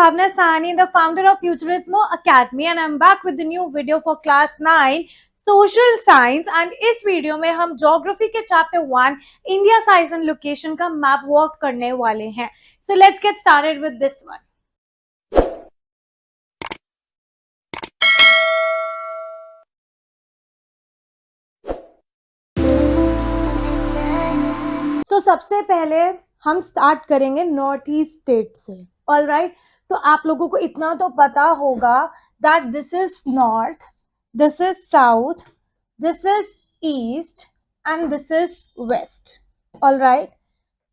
Bhavna Sahni, the founder of Futurismo Academy, and I'm back with the new video for class 9 social science. And इस video में हम geography के chapter 1 India size and location का map work करने वाले हैं. So let's get started with this one. तो सबसे पहले हम स्टार्ट करेंगे नॉर्थ ईस्ट स्टेट से. ऑल राइट, तो आप लोगों को इतना तो पता होगा that this is north, this is south, this is east and this is west. All right,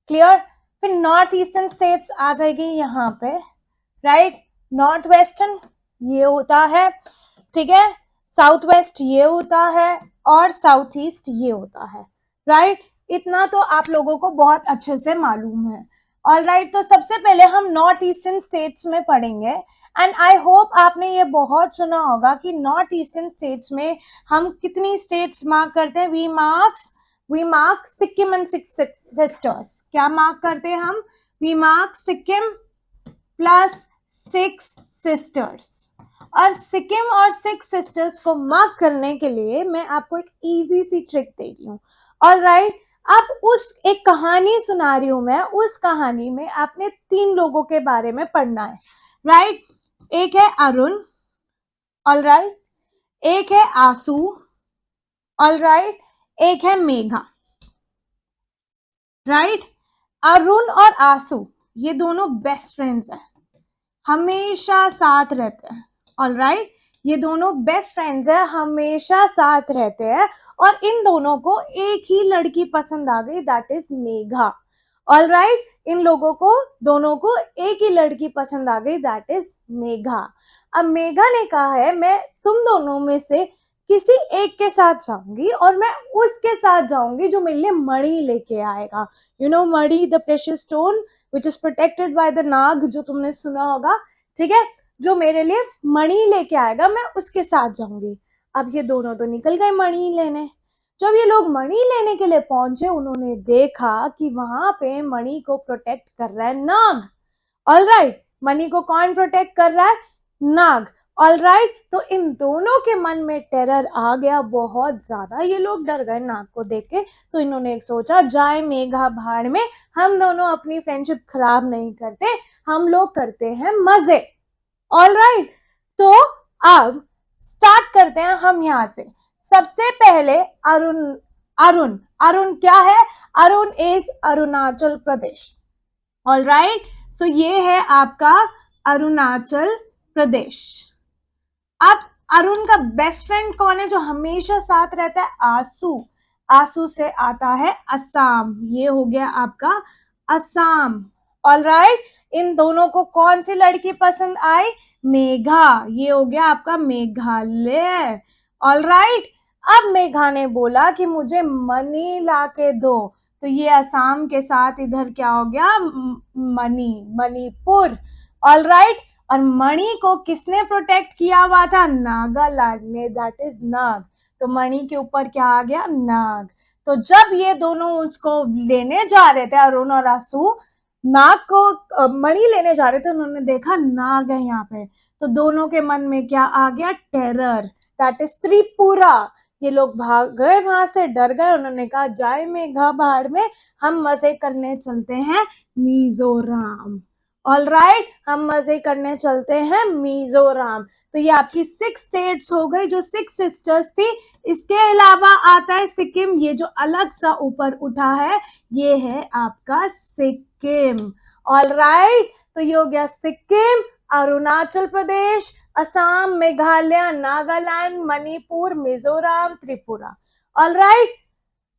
clear. फिर नॉर्थ ईस्टर्न स्टेट्स आ जाएगी यहाँ पे, राइट. नॉर्थ वेस्टर्न ये होता है, ठीक है. साउथ वेस्ट ये होता है और साउथ ईस्ट ये होता है, राइट. इतना तो आप लोगों को बहुत अच्छे से मालूम है. ऑल राइट, तो सबसे पहले हम नॉर्थ ईस्टर्न स्टेट्स में पढ़ेंगे. एंड आई होप आपने ये बहुत सुना होगा कि नॉर्थ ईस्टर्न स्टेट्स में हम कितनी स्टेट्स मार्क करते हैं. We mark Sikkim and six sisters. क्या मार्क करते हैं हम? We mark Sikkim plus 6 sisters. और सिक्किम और 6 सिस्टर्स को मार्क करने के लिए मैं आपको एक इजी सी ट्रिक दे रही हूँ. ऑल राइट, अब उस एक कहानी सुना रही हूं मैं. उस कहानी में आपने 3 लोगों के बारे में पढ़ना है, राइट. एक है अरुण, ऑल राइट. एक है आंसू, ऑल राइट. एक है मेघा, राइट. अरुण और आंसू ये दोनों बेस्ट फ्रेंड्स हैं, हमेशा साथ रहते हैं. ऑल राइट, ये दोनों बेस्ट फ्रेंड्स हैं, हमेशा साथ रहते हैं. और इन दोनों को एक ही लड़की पसंद आ गई, that is Megha. All right, इन लोगों को दोनों को एक ही लड़की पसंद आ गई, दैट इज मेघा. अब मेघा ने कहा है मैं तुम दोनों में से किसी एक के साथ जाऊंगी और मैं उसके साथ जाऊंगी जो मेरे लिए मणि लेके आएगा. You know mani, the precious stone which is protected by the naag, जो तुमने सुना होगा, ठीक है. जो मेरे लिए मणि लेके आएगा मैं उसके साथ जाऊंगी. अब ये दोनों तो निकल गए मणि लेने. जब ये लोग मणि लेने के लिए पहुंचे, उन्होंने देखा कि वहां पे मणि को प्रोटेक्ट कर रहा है नाग. ऑल राइट, मणि को कौन प्रोटेक्ट कर रहा है? नाग. ऑल राइट, तो इन दोनों के मन में टेरर आ गया बहुत ज्यादा. ये लोग डर गए नाग को देख के. तो इन्होंने एक सोचा, जाए मेघा भाड़ में, हम दोनों अपनी फ्रेंडशिप खराब नहीं करते, हम लोग करते हैं मजे. ऑल राइट, तो अब स्टार्ट करते हैं हम यहां से. सबसे पहले अरुण. अरुण अरुण क्या है? Arun is Arunachal Pradesh. All right, so ये है आपका अरुणाचल प्रदेश. अब अरुण का बेस्ट फ्रेंड कौन है जो हमेशा साथ रहता है? आंसू. आंसू से आता है असम. ये हो गया आपका असम. ऑल राइट, इन दोनों को कौन सी लड़की पसंद आई? मेघा. ये हो गया आपका मेघालय. ऑल राइट, अब मेघा ने बोला कि मुझे मणि ला के दो. तो ये असम के साथ इधर क्या हो गया? मणिपुर. ऑल राइट, और मणि को किसने प्रोटेक्ट किया हुआ था? नागालैंड ने, दैट इज नाग. तो मणि के ऊपर क्या आ गया? नाग. तो जब ये दोनों उसको लेने जा रहे थे, अरुण और आंसू नाग को मणि लेने जा रहे थे, उन्होंने देखा नाग है यहाँ पे. तो दोनों के मन में क्या आ गया? Terror, that is Tripura. ये लोग भाग गए वहां से, डर गए. उन्होंने कहा जाए मेघा भाड़ में, हम मजे करने चलते हैं मिजोरम. ऑल राइट, हम मजे करने चलते हैं मिजोरम. तो ये आपकी 6 स्टेट्स हो गई जो 6 सिस्टर्स थी. इसके अलावा आता है सिक्किम. ये जो अलग सा ऊपर उठा है ये है आपका सिक्किम. ऑल राइट, तो ये हो गया सिक्किम, अरुणाचल प्रदेश, असम, मेघालय, नागालैंड, मणिपुर, मिजोरम, त्रिपुरा. ऑल राइट,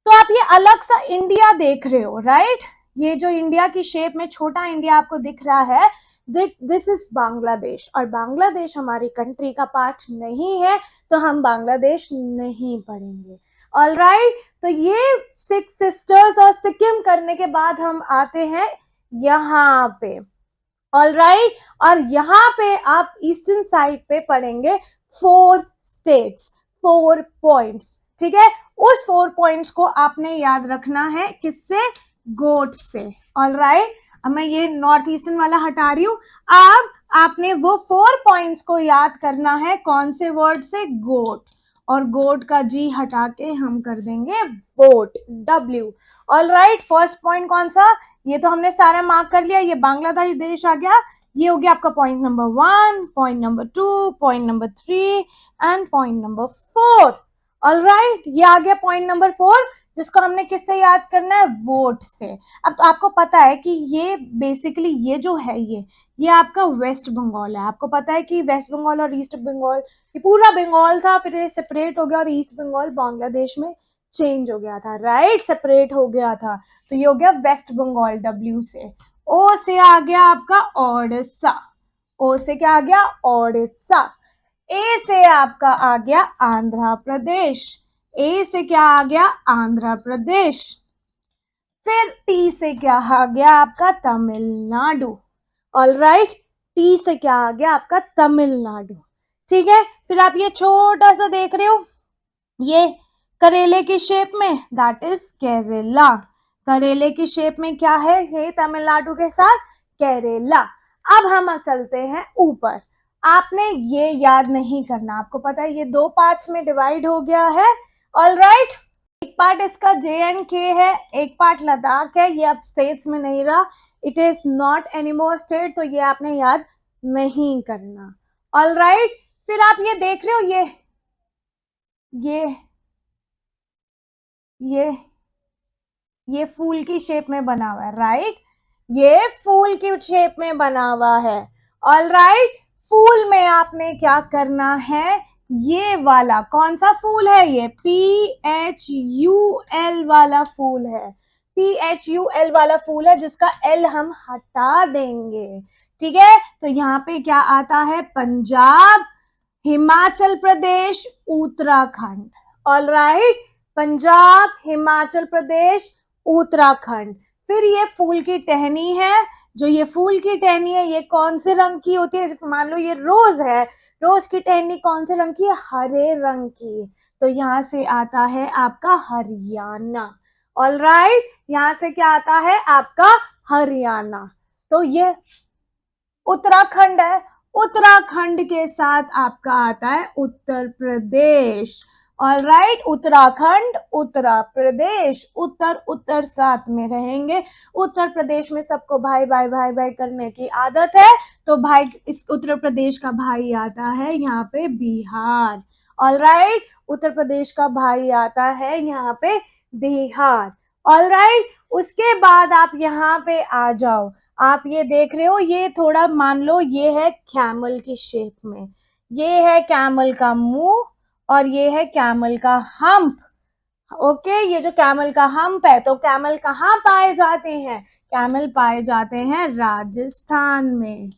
तो आप ये अलग सा इंडिया देख रहे हो, राइट. ये जो इंडिया की शेप में छोटा इंडिया आपको दिख रहा है, दिस इज बांग्लादेश. और बांग्लादेश हमारी कंट्री का पार्ट नहीं है, तो हम बांग्लादेश नहीं पढ़ेंगे. ऑल राइट, तो ये 6 सिस्टर्स और सिक्किम करने के बाद हम आते हैं यहाँ पे. ऑल राइट, और यहाँ पे आप ईस्टर्न साइड पे पढ़ेंगे 4 स्टेट्स, 4 पॉइंट्स, ठीक है. उस 4 पॉइंट्स को आपने याद रखना है. किससे? गोट से. ऑल राइट, अब मैं ये नॉर्थ ईस्टर्न वाला हटा रही हूँ. अब आपने वो 4 पॉइंट्स को याद करना है। कौन से वर्ड से? गोट, और गोट का जी हटा के हम कर देंगे vote, W। All right, first point कौन सा? ये तो हमने सारा मार्क कर लिया, ये बांग्लादेश आ गया। ये हो गया आपका point number 1, point number 2, point number 3 and point number 4। All right, ये आ गया पॉइंट नंबर 4, जिसको हमने किससे याद करना है? वोट से। अब तो आपको पता है कि ये बेसिकली ये जो है ये आपका वेस्ट बंगाल है। आपको पता है कि वेस्ट बंगाल और ईस्ट बंगाल, ये पूरा बंगाल था, फिर ये सेपरेट हो गया और ईस्ट बंगाल बांग्लादेश में चेंज हो गया था, राइट, सेपरेट हो गया था। तो ये हो गया वेस्ट बंगाल, W से। ओ से आ गया आपका ओडिशा, ओ से क्या आ गया? ओडिशा। ए से आपका आ गया आंध्र प्रदेश, ए से क्या आ गया? आंध्र प्रदेश। फिर टी से क्या आ गया आपका? तमिलनाडु। ऑल राइट, टी से क्या आ गया आपका? तमिलनाडु। ठीक है, फिर आप ये छोटा सा देख रहे हो, ये करेले की शेप में, दैट इज केरला। करेले की शेप में क्या है? ये तमिलनाडु के साथ केरला। अब हम चलते हैं ऊपर। आपने ये याद नहीं करना, आपको पता है ये 2 पार्ट्स में डिवाइड हो गया है। ऑल राइट, एक पार्ट इसका J&K है, एक पार्ट लद्दाख है। ये अब स्टेट्स में नहीं रहा, it is not anymore state, तो ये आपने याद नहीं करना। ऑल राइट, फिर आप ये देख रहे हो, ये ये ये फूल की शेप में बना हुआ है, राइट, ये फूल की शेप में बना हुआ है। ऑल राइट, फूल में आपने क्या करना है? ये वाला कौन सा फूल है? ये PHUL वाला फूल है, PHUL वाला फूल है, जिसका L हम हटा देंगे। ठीक है, तो यहाँ पे क्या आता है? पंजाब, हिमाचल प्रदेश, उत्तराखंड। ऑल राइट, पंजाब, हिमाचल प्रदेश, उत्तराखंड। फिर ये फूल की टहनी है, जो ये फूल की टहनी है ये कौन से रंग की होती है? मान लो ये रोज है, रोज की टहनी कौन से रंग की है? हरे रंग की। तो यहाँ से आता है आपका हरियाणा। ऑल राइट, यहाँ से क्या आता है? आपका हरियाणा। तो ये उत्तराखंड है, उत्तराखंड के साथ आपका आता है उत्तर प्रदेश। ऑल राइट, उत्तराखंड, उत्तर प्रदेश, उत्तर उत्तर साथ में रहेंगे। उत्तर प्रदेश में सबको भाई भाई भाई भाई करने की आदत है, तो भाई इस उत्तर प्रदेश का भाई आता है यहाँ पे बिहार। ऑल राइट, उत्तर प्रदेश का भाई आता है यहाँ पे बिहार। ऑल राइट, उसके बाद आप यहाँ पे आ जाओ। आप ये देख रहे हो, ये थोड़ा मान लो ये है कैमल की शेप में, ये है कैमल का मुंह और ये है कैमल का हम्प। ओके, ये जो कैमल का हम्प है, तो कैमल कहाँ पाए जाते हैं? कैमल पाए जाते हैं राजस्थान में।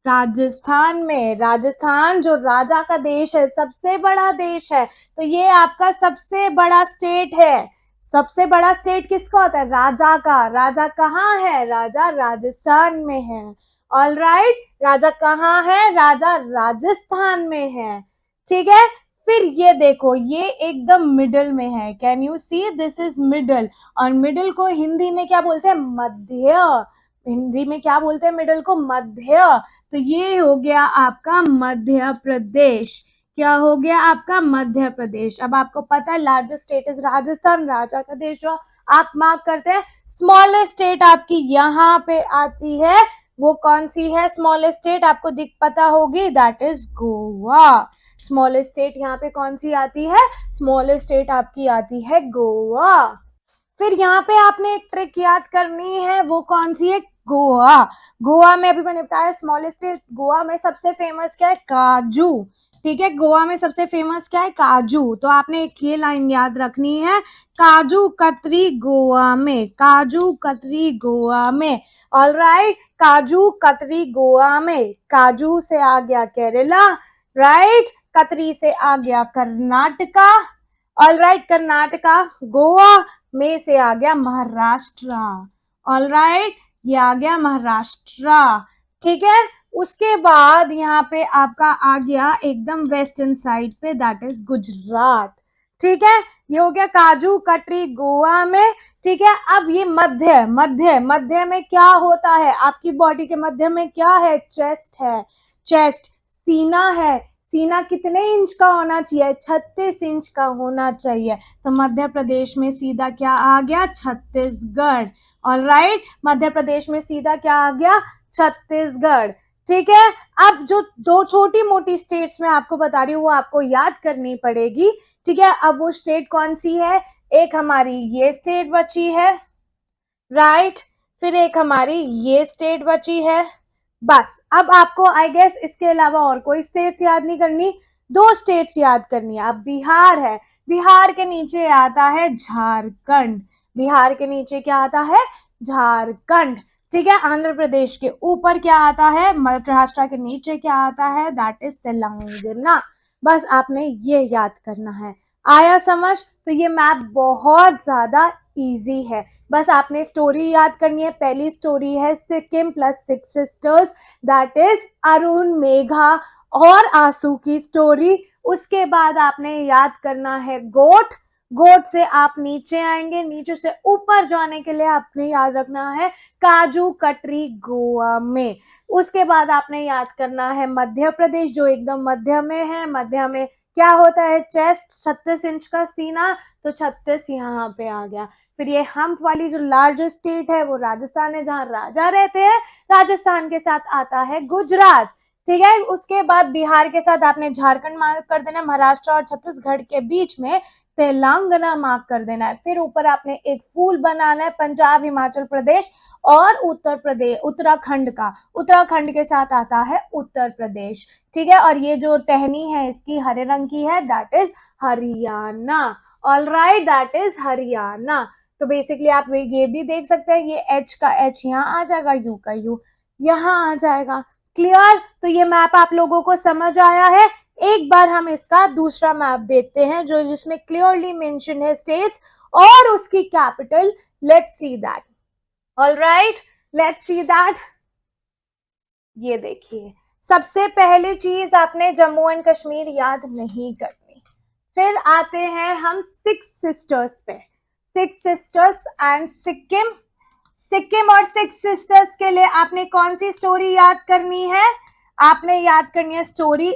राजस्थान में, राजस्थान जो राजा का देश है, सबसे बड़ा देश है, तो ये आपका सबसे बड़ा स्टेट है। सबसे बड़ा स्टेट किसका होता है? राजा का। राजा कहाँ है? राजा राजस्थान में है। ऑल राइट, राजा कहाँ है? राजा राजस्थान में है। ठीक है, फिर ये देखो, ये एकदम मिडल में है, can you see, this is middle. और मिडल को हिंदी में क्या बोलते हैं? मध्य। हिंदी में क्या बोलते हैं मिडल को? मध्य। तो ये हो गया आपका मध्य प्रदेश। क्या हो गया आपका? मध्य प्रदेश। अब आपको पता है लार्जेस्ट स्टेट इज राजस्थान, राजा का देश जो आप मार्क करते हैं। स्मॉलेस्ट स्टेट आपकी यहाँ पे आती है, वो कौन सी है? स्मॉलेस्ट स्टेट आपको दिख पता होगी, that is Goa. Smallest state यहाँ पे कौन सी आती है? स्मॉलेस्ट स्टेट आपकी आती है गोवा। फिर यहाँ पे आपने एक ट्रिक याद करनी है, वो कौन सी है? गोवा। गोवा में अभी मैंने बताया स्मॉलेस्ट स्टेट, गोवा में सबसे फेमस क्या है? काजू। ठीक है, गोवा में सबसे फेमस क्या है? काजू। तो आपने एक ये लाइन याद रखनी है, काजू कतरी गोवा में, काजू कतरी गोवा में। ऑल राइट, काजू कतरी गोवा में। काजू से आ गया केरला, राइट, कतरी से आ गया कर्नाटका। ऑल राइट, कर्नाटका, गोवा में से आ गया महाराष्ट्र। ऑल राइट, ये आ गया महाराष्ट्र। ठीक है, उसके बाद यहाँ पे आपका आ गया एकदम वेस्टर्न साइड पे, दैट इज गुजरात। ठीक है, ये हो गया काजू कतरी गोवा में। ठीक है, अब ये मध्य मध्य मध्य में क्या होता है, आपकी बॉडी के मध्य में क्या है, चेस्ट है, चेस्ट। सीना है, सीना कितने इंच का होना चाहिए, 36 इंच का होना चाहिए। तो मध्य प्रदेश में सीधा क्या आ गया, छत्तीसगढ़। ऑलराइट, मध्य प्रदेश में सीधा क्या आ गया, छत्तीसगढ़। ठीक है, अब जो दो छोटी मोटी स्टेट्स में आपको बता रही हूँ वो आपको याद करनी पड़ेगी। ठीक है, अब वो स्टेट कौन सी है, एक हमारी ये स्टेट बची है, राइट, फिर एक हमारी ये स्टेट बची है। बस अब आपको आई गेस इसके अलावा और कोई स्टेट्स याद नहीं करनी, दो स्टेट्स याद करनी है। अब बिहार है, बिहार के नीचे आता है झारखंड, बिहार के नीचे क्या आता है, झारखंड। ठीक है, आंध्र प्रदेश के ऊपर क्या आता है, महाराष्ट्र के नीचे क्या आता है, दैट इज तेलंगाना। बस आपने ये याद करना है। आया समझ? तो ये मैप बहुत ज्यादा इजी है, बस आपने स्टोरी याद करनी है। पहली स्टोरी है Sikkim plus 6 sisters, that is Arun, Megha और आंसू की स्टोरी। उसके बाद आपने याद करना है गोट, गोट से आप नीचे आएंगे, नीचे से ऊपर जाने के लिए आपने याद रखना है काजू कतरी गोवा में। उसके बाद आपने याद करना है मध्य प्रदेश, जो एकदम मध्य में है। मध्य में क्या होता है, चेस्ट, 36 इंच का सीना, तो 36 यहाँ पे आ गया। फिर ये हम्प वाली जो लार्जेस्ट स्टेट है वो राजस्थान है, जहां राजा रहते हैं। राजस्थान के साथ आता है गुजरात। ठीक है, उसके बाद बिहार के साथ आपने झारखंड मार्क कर देना, महाराष्ट्र और छत्तीसगढ़ के बीच में तेलंगाना मार्क कर देना है। फिर ऊपर आपने एक फूल बनाना है पंजाब, हिमाचल प्रदेश और उत्तर प्रदेश, उत्तराखंड का, उत्तराखंड के साथ आता है उत्तर प्रदेश। ठीक है, और ये जो टहनी है इसकी हरे रंग की है, that is Haryana. Alright, that is Haryana. तो बेसिकली आप ये भी देख सकते हैं, ये एच का एच यहाँ आ जाएगा, यू का यू यहाँ आ जाएगा। क्लियर? तो ये मैप आप लोगों को समझ आया है। एक बार हम इसका दूसरा मैप देखते हैं, जो जिसमें क्लियरली मेंशन है स्टेट्स और उसकी capital. Let's see that. Alright, let's see that. ये देखिए, सबसे पहली चीज आपने जम्मू एंड कश्मीर याद नहीं करनी। फिर आते हैं हम 6 सिस्टर्स पे, 6 सिस्टर्स एंड सिक्किम। सिक्किम और 6 सिस्टर्स के लिए आपने कौन सी स्टोरी याद करनी है, आपने याद करनी है स्टोरी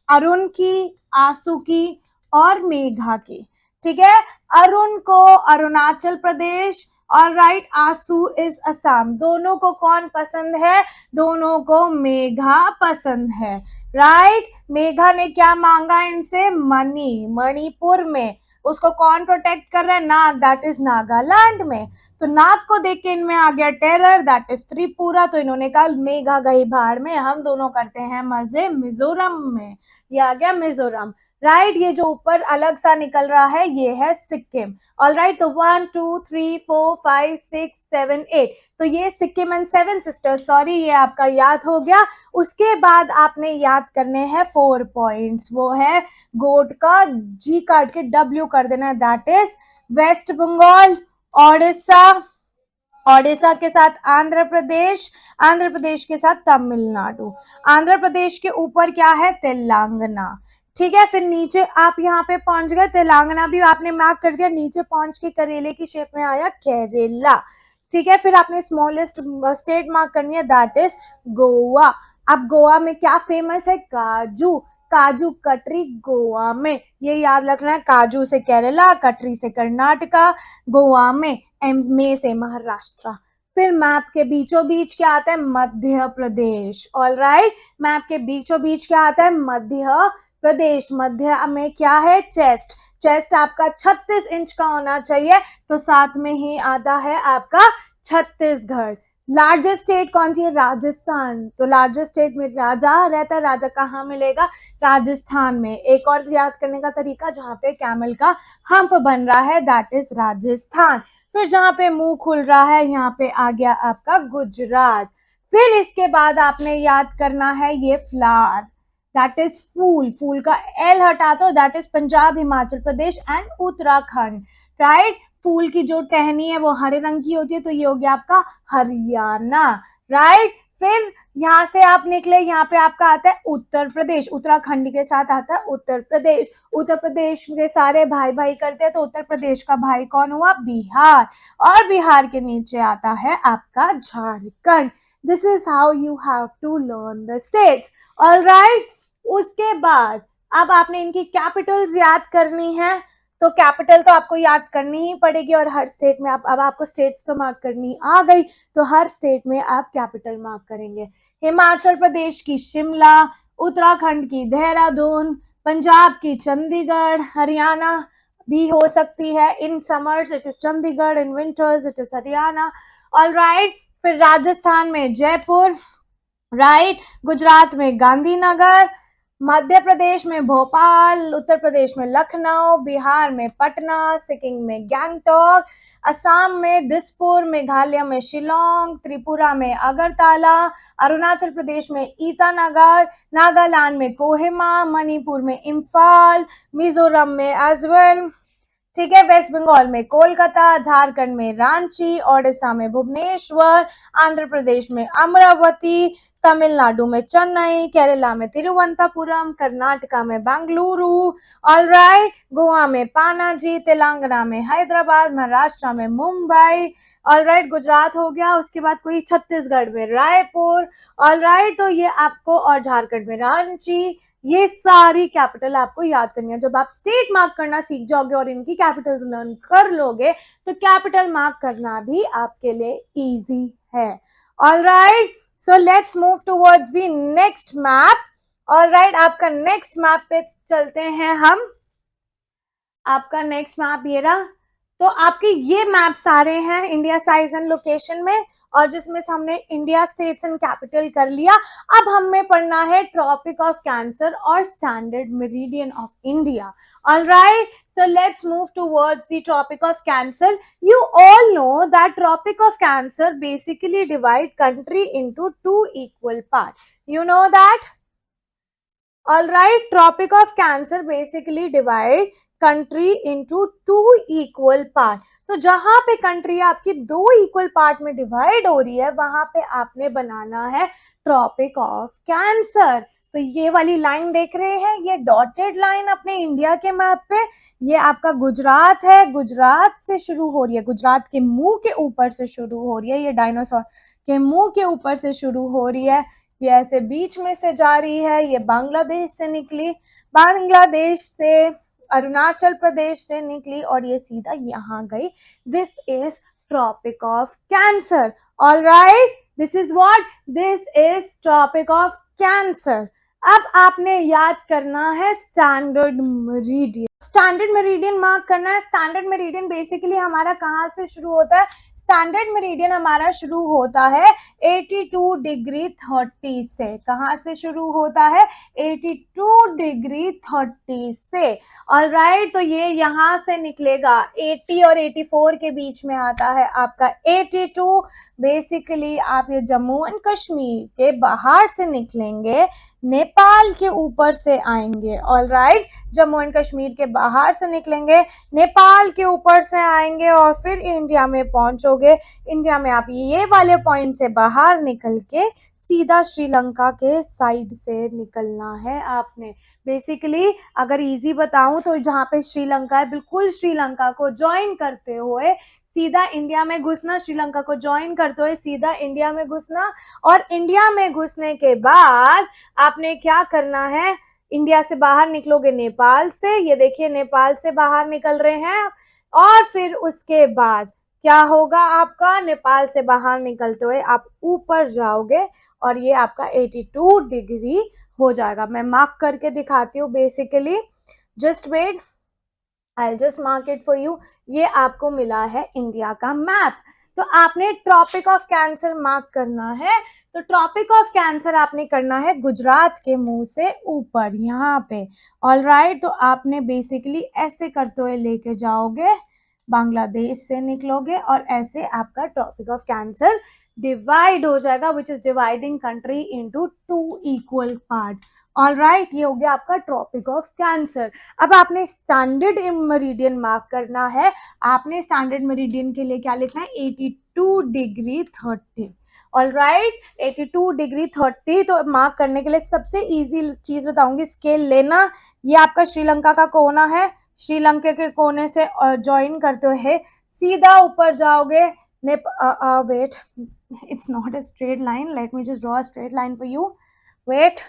अरुण की, आंसू की और मेघा की। ठीक है, अरुण को अरुणाचल प्रदेश, और राइट, आंसू इज असम। दोनों को कौन पसंद है, दोनों को मेघा पसंद है। राइट, मेघा ने क्या मांगा इनसे, मणि, मणिपुर में। उसको कौन प्रोटेक्ट कर रहा है, नाग, दैट इज नागालैंड में। तो नाग को देख के इनमें आ गया टेरर, दैट इज त्रिपुरा। तो इन्होंने कहा मेघा गई भाड़ में, हम दोनों करते हैं मजे मिजोरम में। ये आ गया मिजोरम। राइट, ये जो ऊपर अलग सा निकल रहा है ये है सिक्किम। ऑलराइट, तो 1 2 3 4 5 6 7 8, तो ये सिक्किम एंड 7 सिस्टर्स, सॉरी, ये आपका याद हो गया। उसके बाद आपने याद करने हैं 4 पॉइंट्स, वो है गोट का जी काट के डब्ल्यू कर देना है, that is West Bengal, Odisha, Odisha के साथ आंध्र प्रदेश, आंध्र प्रदेश के साथ तमिलनाडु, आंध्र प्रदेश के ऊपर क्या है, तेलंगाना। ठीक है, फिर नीचे आप यहाँ पे पहुंच गए, तेलंगाना भी आपने मार्क कर दिया, नीचे पहुंच के करेले की शेप में आया केरला। ठीक है, फिर आपने स्मॉलेस्ट स्टेट मार्क करनी है, दैट इज गोवा। अब गोवा में क्या फेमस है, काजू, काजू कतरी गोवा में। ये याद रखना है, काजू से केरला, कतरी से कर्नाटका, गोवा में एम से महाराष्ट्र। फिर मैप के बीचों बीच क्या आता है, मध्य प्रदेश। ऑलराइट, मैप के बीचों बीच क्या आता है, मध्य प्रदेश। मध्य में क्या है, चेस्ट, चेस्ट आपका 36 इंच का होना चाहिए, तो साथ में ही आता है आपका छत्तीसगढ़। लार्जेस्ट स्टेट कौन सी है, राजस्थान। तो लार्जेस्ट स्टेट में राजा रहता है, राजा कहाँ मिलेगा, राजस्थान में। एक और याद करने का तरीका, जहाँ पे कैमल का हम्प बन रहा है, दैट इज राजस्थान। फिर जहां पे मुंह खुल रहा है, यहाँ पे आ गया आपका गुजरात। फिर इसके बाद आपने याद करना है ये फ्लावर, दैट इज फूल, फूल का एल हटा दो, that is Punjab, Himachal Pradesh and Uttarakhand. Right, फूल की जो टहनी है वो हरे रंग की होती है, तो ये हो गया आपका हरियाणा। राइट, फिर यहाँ से आप निकले, यहाँ पे आपका आता है उत्तर प्रदेश, उत्तराखंड के साथ आता है उत्तर प्रदेश। उत्तर प्रदेश के सारे भाई भाई करते हैं, तो उत्तर प्रदेश का भाई कौन हुआ? बिहार। और बिहार के नीचे आता है आपका Jharkhand. This is how you have to learn the states. All right, उसके बाद अब आपने इनकी कैपिटल्स याद करनी है, तो कैपिटल तो आपको याद करनी ही पड़ेगी, और हर स्टेट में आप, अब आपको स्टेट्स तो मार्क करनी आ गई, तो हर स्टेट में आप कैपिटल मार्क करेंगे। हिमाचल प्रदेश की शिमला, उत्तराखंड की देहरादून, पंजाब की चंडीगढ़, हरियाणा भी हो सकती है, in summers it is Chandigarh, in winters it is Haryana. Alright, फिर राजस्थान में जयपुर, राइट, गुजरात में गांधीनगर, मध्य प्रदेश में भोपाल, उत्तर प्रदेश में लखनऊ, बिहार में पटना, सिक्किम में गैंगटॉक, असम में दिसपुर, मेघालय में शिलोंग, त्रिपुरा में अगरतला, अरुणाचल प्रदेश में ईटानगर, नागालैंड में कोहिमा, मणिपुर में इम्फाल, मिजोरम में एजवेल, ठीक है, वेस्ट बंगाल में कोलकाता, झारखंड में रांची, ओडिशा में भुवनेश्वर, आंध्र प्रदेश में अमरावती, तमिलनाडु में चेन्नई, केरला में तिरुवनंतपुरम, कर्नाटका में बेंगलुरु, ऑलराइट, गोवा में पानाजी, तेलंगाना में हैदराबाद, महाराष्ट्र में मुंबई, ऑलराइट, गुजरात हो गया, उसके बाद कोई छत्तीसगढ़ में रायपुर, ऑलराइट, तो ये आपको, और झारखंड में रांची, ये सारी कैपिटल आपको याद करनी है। जब आप स्टेट मार्क करना सीख जाओगे और इनकी कैपिटल्स लर्न कर लोगे, तो कैपिटल मार्क करना भी आपके लिए इजी है। Alright, so let's move towards the next map. Alright, आपका नेक्स्ट मैप पे चलते हैं हम। आपका नेक्स्ट मैप ये रहा, तो आपके ये मैप सारे हैं इंडिया साइज एंड लोकेशन में, और जिसमें से हमने इंडिया स्टेट्स एंड कैपिटल कर लिया। अब हमें पढ़ना है ट्रॉपिक ऑफ कैंसर और standard meridian of India. Alright, so let's move towards the tropic of cancer. You all know that tropic of cancer basically divide country into two equal parts. You know that? Alright, tropic of cancer basically divide country into two equal part. तो जहां पे country आपकी दो equal part में divide हो रही है, वहां पे आपने बनाना है ट्रॉपिक ऑफ कैंसर। तो ये वाली लाइन देख रहे हैं, ये डॉटेड लाइन अपने इंडिया के मैप पे, ये आपका गुजरात है, गुजरात से शुरू हो रही है, गुजरात के मुंह के ऊपर से शुरू हो रही है, ये डायनासोर के मुंह के ऊपर से शुरू हो रही है, ये ऐसे बीच में से जा रही है, ये बांग्लादेश से निकली, बांग्लादेश से अरुणाचल प्रदेश से निकली, और ये सीधा यहाँ गई। This is Tropic of Cancer. All right, this is what? This is Tropic of Cancer. अब आपने याद करना है standard meridian. Standard meridian mark करना है। स्टैंडर्ड मेरिडियन बेसिकली हमारा कहाँ से शुरू होता है? स्टैंडर्ड मेरिडियन हमारा शुरू होता है 82 डिग्री 30 से। कहाँ से शुरू होता है? 82 डिग्री 30 से। ऑलराइट, तो ये यहाँ से निकलेगा 80 और 84 के बीच में आता है आपका 82। बेसिकली आप ये जम्मू एंड कश्मीर के बाहर से निकलेंगे, नेपाल के ऊपर से आएंगे। ऑलराइट, जम्मू एंड कश्मीर के बाहर से निकलेंगे, नेपाल के ऊपर से आएंगे, और फिर इंडिया में पहुंचोगे। इंडिया में आप ये वाले पॉइंट से बाहर निकल के सीधा श्रीलंका के साइड से निकलना है आपने। बेसिकली अगर इजी बताऊं तो जहाँ पे श्रीलंका है, बिल्कुल श्रीलंका को ज्वाइन करते हुए सीधा इंडिया में घुसना, श्रीलंका को ज्वाइन करते हुए सीधा इंडिया में घुसना, और इंडिया में घुसने के बाद आपने क्या करना है? इंडिया से बाहर निकलोगे नेपाल से, ये देखिए नेपाल से बाहर निकल रहे हैं, और फिर उसके बाद क्या होगा आपका? नेपाल से बाहर निकलते हुए आप ऊपर जाओगे, और ये आपका 82 डिग्री हो जाएगा। मैं मार्क करके दिखाती हूँ basically, just wait, I just mark it for you. ये आपको मिला है इंडिया का मैप। तो आपने ट्रॉपिक ऑफ कैंसर मार्क करना है, तो ट्रॉपिक ऑफ कैंसर आपने करना है गुजरात के मुंह से ऊपर यहाँ पे। ऑलराइट, तो आपने बेसिकली ऐसे करते हुए लेके जाओगे, बांग्लादेश से निकलोगे, और ऐसे आपका ट्रॉपिक ऑफ कैंसर डिवाइड हो जाएगा, which is dividing country into two equal part. Alright, ये हो गया आपका ट्रॉपिक ऑफ कैंसर। अब आपने स्टैंडर्ड मेरिडियन मार्क करना है। आपने स्टैंडर्ड मेरिडियन के लिए क्या लिखना है? 82 डिग्री 30। ऑल राइट, 82 डिग्री 30 तो मार्क करने के लिए सबसे इजी चीज बताऊंगी, स्केल लेना। ये आपका श्रीलंका का कोना है, श्रीलंका के कोने से ज्वाइन करते हुए सीधा ऊपर जाओगे। Wait, it's not a straight line, let me just draw a straight line for you. Wait,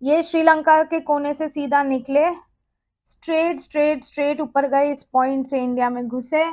ये श्रीलंका के कोने से सीधा निकले, स्ट्रेट स्ट्रेट स्ट्रेट ऊपर गए, इस पॉइंट से इंडिया में घुसे,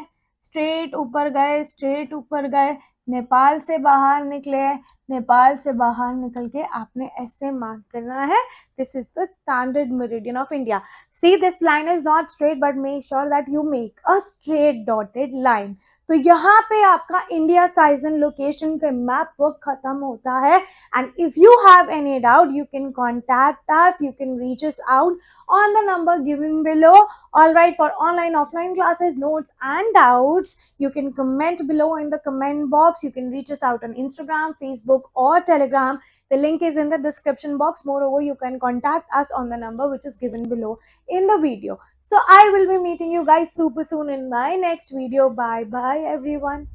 स्ट्रेट ऊपर गए, स्ट्रेट ऊपर गए, नेपाल से बाहर निकले, नेपाल से बाहर निकल के आपने ऐसे मार्क करना है। This is the standard meridian of India. See this line is not straight but make sure that you make a straight dotted line. तो यहाँ पे आपका इंडिया साइज एंड लोकेशन पे मैप वर्क खत्म होता है। And if you have any doubt you can contact us, you can reach us out on the number given below. All right, for online offline classes, notes and doubts, you can comment below in the comment box. You can reach us out on Instagram, Facebook or Telegram. The link is in the description box. Moreover, you can contact us on the number which is given below in the video. So I will be meeting you guys super soon in my next video. Bye bye everyone.